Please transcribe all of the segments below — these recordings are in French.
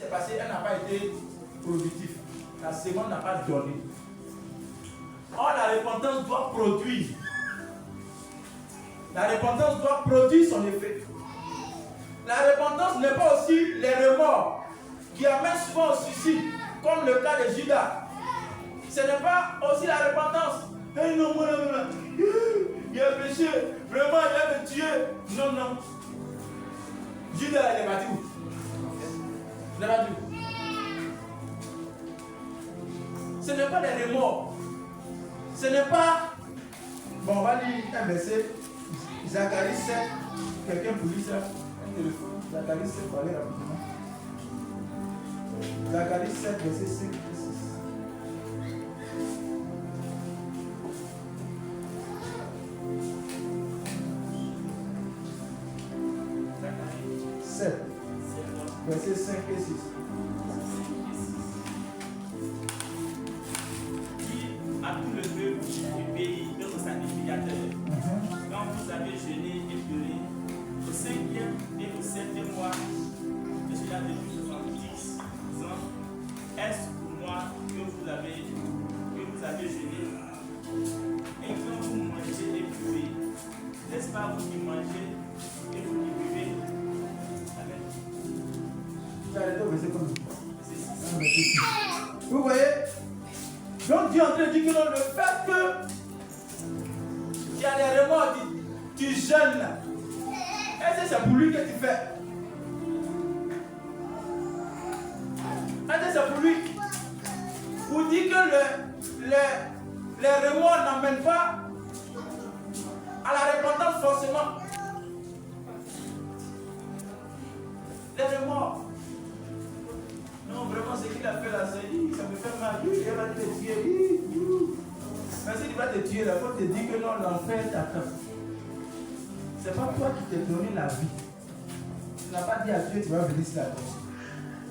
c'est parce qu'elle n'a pas été productive. La seconde n'a pas donné. Or, la repentance doit produire. La repentance doit produire son effet. La repentance n'est pas aussi les remords qui amènent souvent au suicide, comme le cas de Judas. Ce n'est pas aussi la repentance. Hey, non, il a péché, vraiment, il a me tué. Non, non. Judas, il est battu où? Il est battu où? Ce n'est pas des remords. Ce n'est pas. Bon, on va lire un verset. Zacharie 7. Quelqu'un pour lire ça? Un téléphone. Zacharie 7, pour aller rapidement. Zacharie 7, verset 5 et 6. Zacharie 7, verset 5 et 6. À tout le peuple du pays, notre sacrificateur. Quand vous avez jeûné et pleuré, au 5e et au 7e mois de cela de 70 ans, est-ce pour moi que vous avez jeûné? Et quand vous mangez et buvez, n'est-ce pas vous qui mangez et vous qui buvez? Amen. Tu as arrêté au verset comme ça. Vous voyez? Donc Dieu est en train de dire que le fait que il y a des remords, tu jeûnes là. Est-ce que c'est pour lui que tu fais? Est-ce que c'est pour lui? Pour dire que les remords n'amènent pas à la repentance forcément. Les remords. Non, vraiment, ce qu'il a fait là, ça me fait mal. Il va te tuer. Mais s'il va te tuer, il faut te dire que non, l'enfer t'attend. Ce n'est pas toi qui t'es donné la vie. Tu n'as pas dit à Dieu, tu vas venir sur la terre.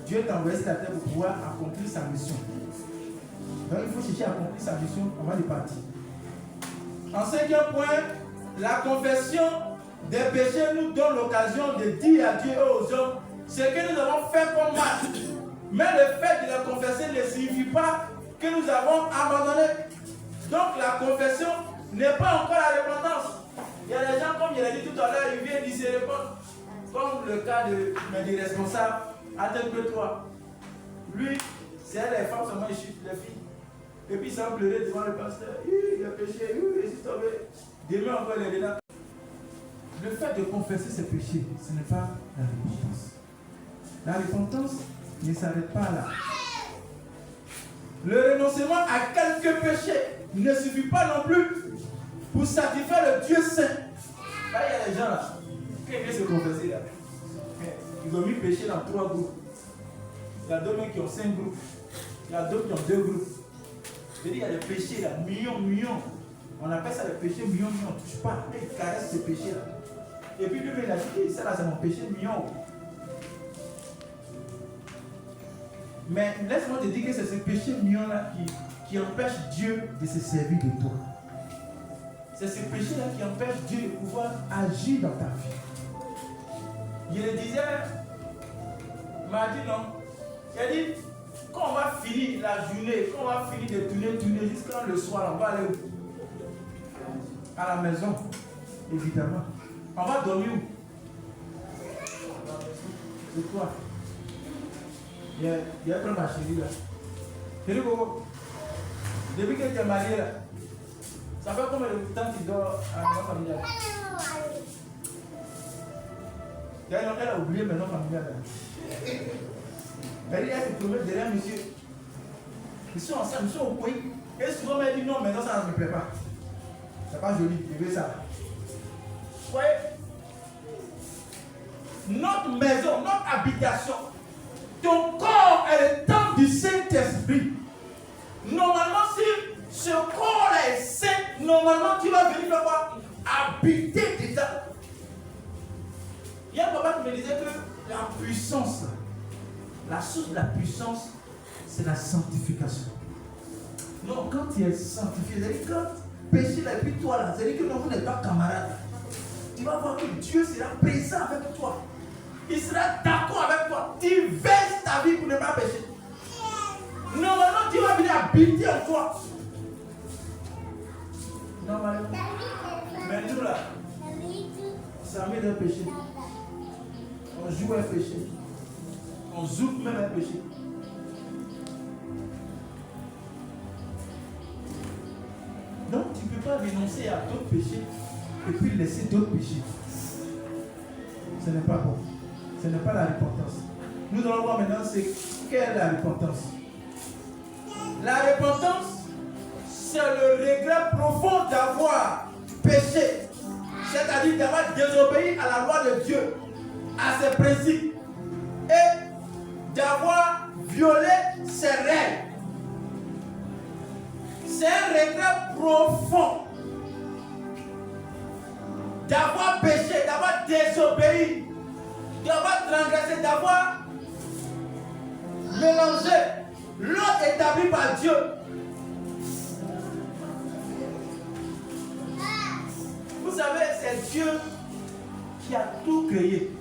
Dieu t'a envoyé sur la terre pour pouvoir accomplir sa mission. Donc il faut chercher à accomplir sa mission avant de partir. En 5e point, la confession des péchés nous donne l'occasion de dire à Dieu et aux hommes ce que nous avons fait comme mal. Mais le fait de la confesser ne signifie pas que nous avons abandonné. Donc la confession n'est pas encore la repentance. Il y a des gens, comme je l'ai dit tout à l'heure, ils viennent, ils se répondent. Comme le cas du responsable, attends que toi. Lui, c'est les femmes seulement, ils chutent les filles. Et puis sans pleurer devant le pasteur. Il a péché, je suis tombé. Demain encore, il est là. Le fait de confesser ses péchés, ce n'est pas la repentance. La repentance ne s'arrête pas là. Le renoncement à quelques péchés ne suffit pas non plus pour satisfaire le Dieu saint. Là, il y a des gens là qui viennent se confesser là. Ils ont mis péché dans 3 groupes. Il y a d'autres qui ont 5 groupes. Il y a d'autres qui ont 2 groupes. Je veux dire, il y a des péchés là, millions. On appelle ça le péché million, on ne touche pas. Ils caressent ces péchés là. Et puis lui, il a dit, ça là, c'est mon péché million. Mais laisse-moi te dire que c'est ce péché million-là qui empêche Dieu de se servir de toi. C'est ce péché-là qui empêche Dieu de pouvoir agir dans ta vie. Il le disait, il m'a dit non. Il a dit, quand on va finir la journée, quand on va finir de tourner jusqu'à le soir, on va aller où? À la maison, évidemment. On va dormir où? C'est quoi? Il y a un ma chérie là. Chérie Coco, depuis que tu es marié là, ça fait combien de temps tu dors à la maison familiale? Elle a oublié maintenant familiale là. Elle dit, elle se promet derrière monsieur. Ils sont ensemble, ils sont au pays. Et souvent elle dit non, maintenant ça ne me plaît pas. C'est pas joli, je veux ça. Vous voyez? Notre maison, notre habitation, ton corps est le temple du Saint-Esprit. Normalement, si ce corps-là est saint, normalement, tu vas venir habiter dedans. Il y a un papa qui me disait que la puissance, la source de la puissance, c'est la sanctification. Non, quand tu es sanctifié, c'est-à-dire quand péché là, et puis toi là, c'est-à-dire que non, vous n'êtes pas camarades. Tu vas voir que Dieu sera présent avec toi. Il sera d'accord avec toi. Tu verses ta vie pour ne en toi. Normalement. Mais nous là, ça met un péché. On joue un péché. On zoome même un péché. Donc tu ne peux pas renoncer à d'autres péchés et puis laisser d'autres péchés. Ce n'est pas bon. Ce n'est pas la repentance. Nous allons voir maintenant quelle est la repentance. La repentance, c'est le regret profond d'avoir péché. C'est-à-dire d'avoir désobéi à la loi de Dieu, à ses principes, et d'avoir violé ses règles. C'est un regret profond d'avoir péché, d'avoir désobéi, d'avoir transgressé, d'avoir mélangé l'ordre établi par Dieu. Vous savez, c'est Dieu qui a tout créé.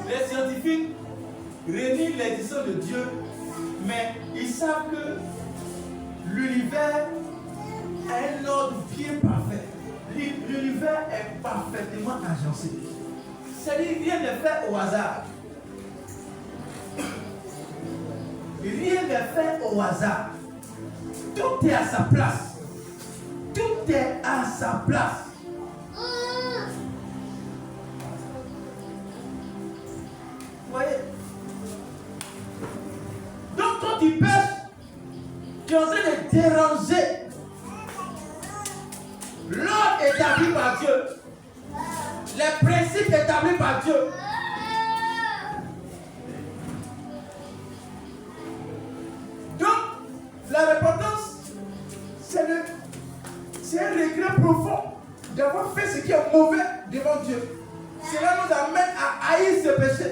Les scientifiques renient l'existence de Dieu, mais ils savent que l'univers a un ordre bien parfait. L'univers est parfaitement agencé. C'est-à-dire rien n'est fait au hasard. Rien n'est fait au hasard. Tout est à sa place. Tout est à sa place. Vous voyez? Donc quand tu pêches, tu es en train de déranger l'ordre établi par Dieu, les principes établis par Dieu. Donc, la repentance, c'est un regret profond d'avoir fait ce qui est mauvais devant Dieu. Cela nous amène à haïr ce péché,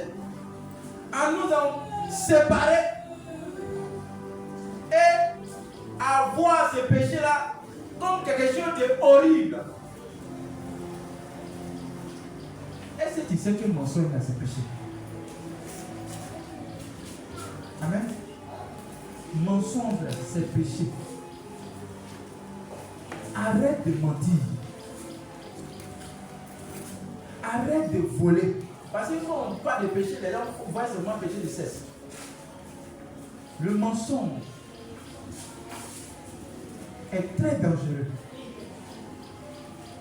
à nous en séparer et à voir ce péché-là comme quelque chose de horrible. Est-ce que tu sais que le mensonge a ce péché? Amen. Mensonge, c'est péché. Arrête de mentir. Arrête de voler. Parce que quand on parle de péché, les gens voient seulement péché de cesse. Le mensonge est très dangereux.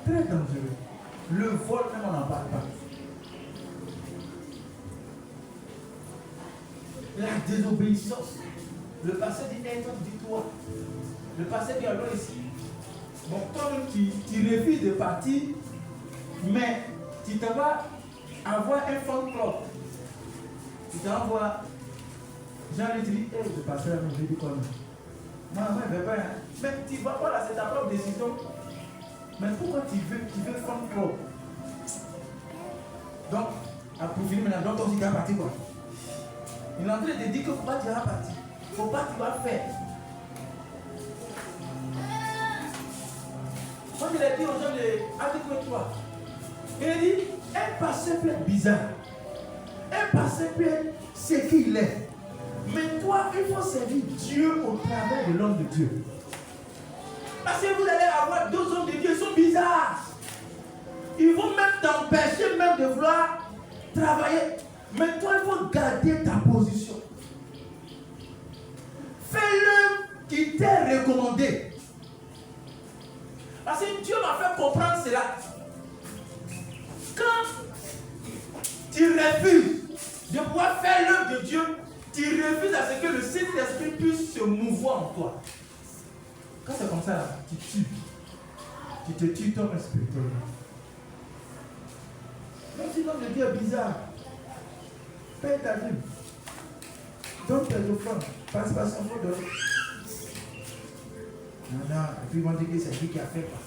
Très dangereux. Le vol, même on n'en parle pas. La désobéissance. Le passé dit, dis-toi. Le passé dit, alors ici. Bon, toi-même, tu refuses de partir, mais tu te vas avoir un fan club. Tu t'envoies. Jean lui dit, je passerai à mon vie comme moi, je ne vais pas. Mais tu ne vas pas là, c'est ta propre décision. Mais pourquoi tu veux fan club? Donc, pour finir maintenant, donc on dit qu'il va partir quoi? Il est en train de dire que faut pas tu vas partir. Faut pas tu vas faire. Quand il a dit aux gens de article 3, il a dit, un passé peut être bizarre. Un passé peut être ce qu'il est. Mais toi, il faut servir Dieu au travers de l'homme de Dieu. Parce que vous allez avoir deux hommes de Dieu, ils sont bizarres. Ils vont même t'empêcher même de vouloir travailler. Mais toi, il faut garder ta position. Fais-le qui t'est recommandé. Parce que Dieu m'a fait comprendre cela. Quand tu refuses de pouvoir faire l'œuvre de Dieu, tu refuses à ce que le Saint-Esprit puisse se mouvoir en toi. Quand c'est comme ça, là, tu tues. Tu te tues toi-même spirituellement. Même si l'homme de Dieu est bizarre, paye ta vie. Donne tes offrandes. Participation, il faut donner. Non, et puis ils vont dire que c'est lui qui a fait quoi.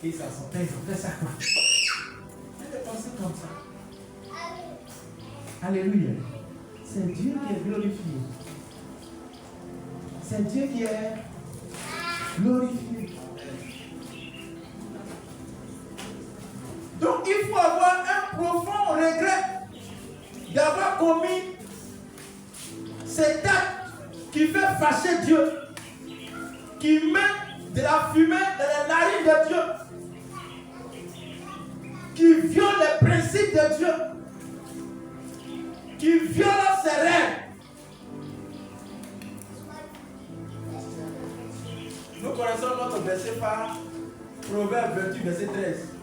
Et ça sentait, ils ont fait ça quoi. Elle est pensée comme ça. Alléluia. C'est Dieu qui est glorifié. C'est Dieu qui est glorifié. Donc il faut avoir un profond regret d'avoir commis cet acte qui fait fâcher Dieu. qui met de la fumée dans les narines de Dieu, qui viole les principes de Dieu, qui viole ses règles. Nous connaissons notre verset par Proverbe 28, verset 13.